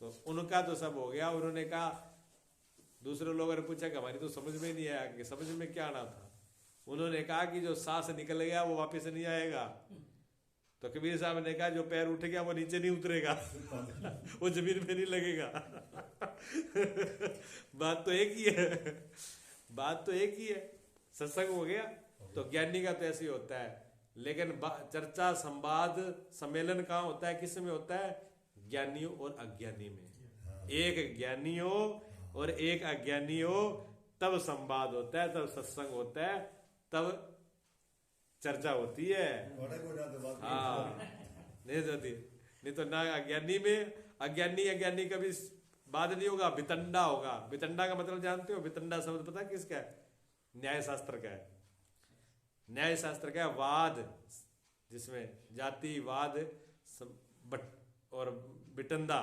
तो उनका तो सब हो गया। उन्होंने कहा, दूसरे लोगों ने पूछा कि हमारी तो समझ में नहीं आया, कि समझ में क्या आना था। उन्होंने कहा कि जो सांस निकल गया वो वापस नहीं आएगा। तो कबीर साहब ने कहा, जो पैर उठ गया वो नीचे नहीं उतरेगा वो जमीन में नहीं लगेगा बात तो एक ही है, बात तो एक ही है। सत्संग हो गया। तो ज्ञानी का तो ऐसे ही होता है। लेकिन चर्चा संवाद सम्मेलन कहाँ होता है, किस में होता है? ज्ञानियों और अज्ञानी में। एक ज्ञानी हो और एक अज्ञानी हो, तब संवाद होता है, तब सत्संग होता है, तब चर्चा होती है। हाँ, नहीं होती। नहीं तो ना अज्ञानी में, अज्ञानी कभी बात नहीं होगा, वितंडा होगा। वितंडा का मतलब जानते हो? वितंडा शब्द पता है किसका है? न्याय शास्त्र का है। न्याय शास्त्र का है वाद, जिसमें जातिवाद और वितंडा,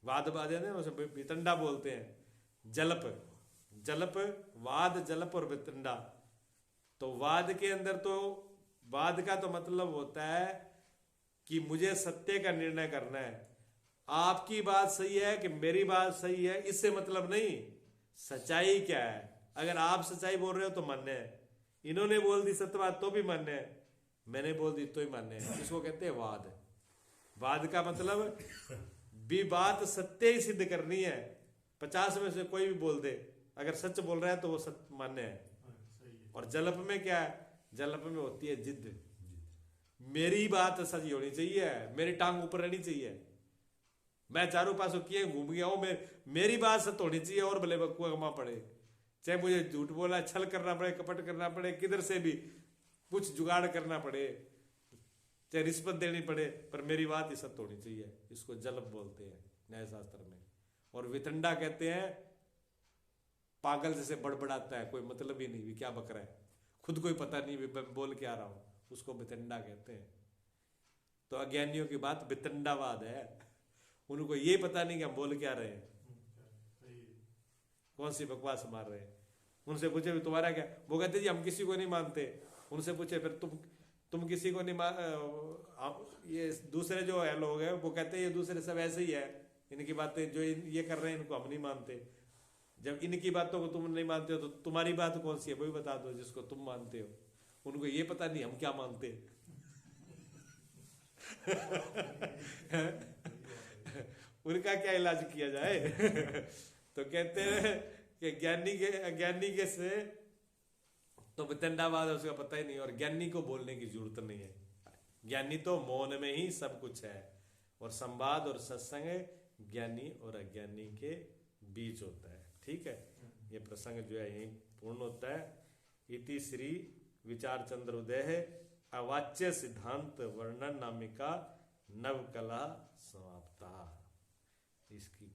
वाद है उसे वितंडा बोलते हैं। जलप वाद, जलप और वितंडा। तो वाद के अंदर तो, वाद का तो मतलब होता है कि मुझे सत्य का निर्णय करना है। आपकी बात सही है कि मेरी बात सही है, इससे मतलब नहीं, सच्चाई क्या है। अगर आप सच्चाई बोल रहे हो तो मान्य है, इन्होंने बोल दी सत्य बात तो भी मान्य है, मैंने बोल दी तो ही मान्य है। इसको कहते हैं वाद। वाद का मतलब भी बात सत्य ही सिद्ध करनी है। 50 में से कोई भी बोल दे, अगर सच बोल रहा है तो वो सत्य मान्य है। और जलप में क्या है? जलप में होती है जिद। मेरी बात सच होनी चाहिए, मेरी टांग ऊपर रहनी चाहिए। मैं चारों पासों किए घूम गया हूं, मेरी बात सच होनी चाहिए, और भले बकुआ पड़े, चाहे मुझे झूठ बोला, छल करना पड़े, कपट करना पड़े, किधर से भी कुछ जुगाड़ करना पड़े, चाहे रिश्वत देनी पड़े, पर मेरी बात ही सत्य होनी चाहिए। इसको जलप बोलते हैं न्याय शास्त्र में। और वितंडा कहते हैं पागल जैसे बड़बड़ाता है, कोई मतलब ही नहीं, भी क्या बक रहा है, खुद को ही पता नहीं भी मैं बोल के आ रहा हूं, उसको वितंडा कहते हैं। तो अज्ञानियों की बात वितंडावाद है। उनको ये पता नहीं कि हम बोल क्या रहे हैं, कौन सी बकवास मार रहे हैं। उनसे पूछे भी तुम्हारा क्या, वो कहते जी हम किसी को नहीं मानते। उनसे पूछे फिर तुम किसी को नहीं ये दूसरे जो है लोग हैं वो कहते हैं ये दूसरे सब ऐसे ही है, इनकी बातें जो ये कर रहे हैं इनको हम नहीं मानते। जब इनकी बातों को तुम नहीं मानते हो तो तुम्हारी बात कौन सी है वो भी बता दो जिसको तुम मानते हो। उनको ये पता नहीं हम क्या मानते उनका क्या इलाज किया जाए तो कहते हैं कि ज्ञानी के से तो वितंडावाद उसका पता ही नहीं, और ज्ञानी को बोलने की जरूरत नहीं है। ज्ञानी तो मौन में ही सब कुछ है, और संवाद और सत्संग ज्ञानी और अज्ञानी के बीच होता है। ठीक है, ये प्रसंग जो है यही पूर्ण होता है। इति श्री विचार चंद्र उदय अवाच्य सिद्धांत वर्णन नामिका नवकला समाप्ता। इसकी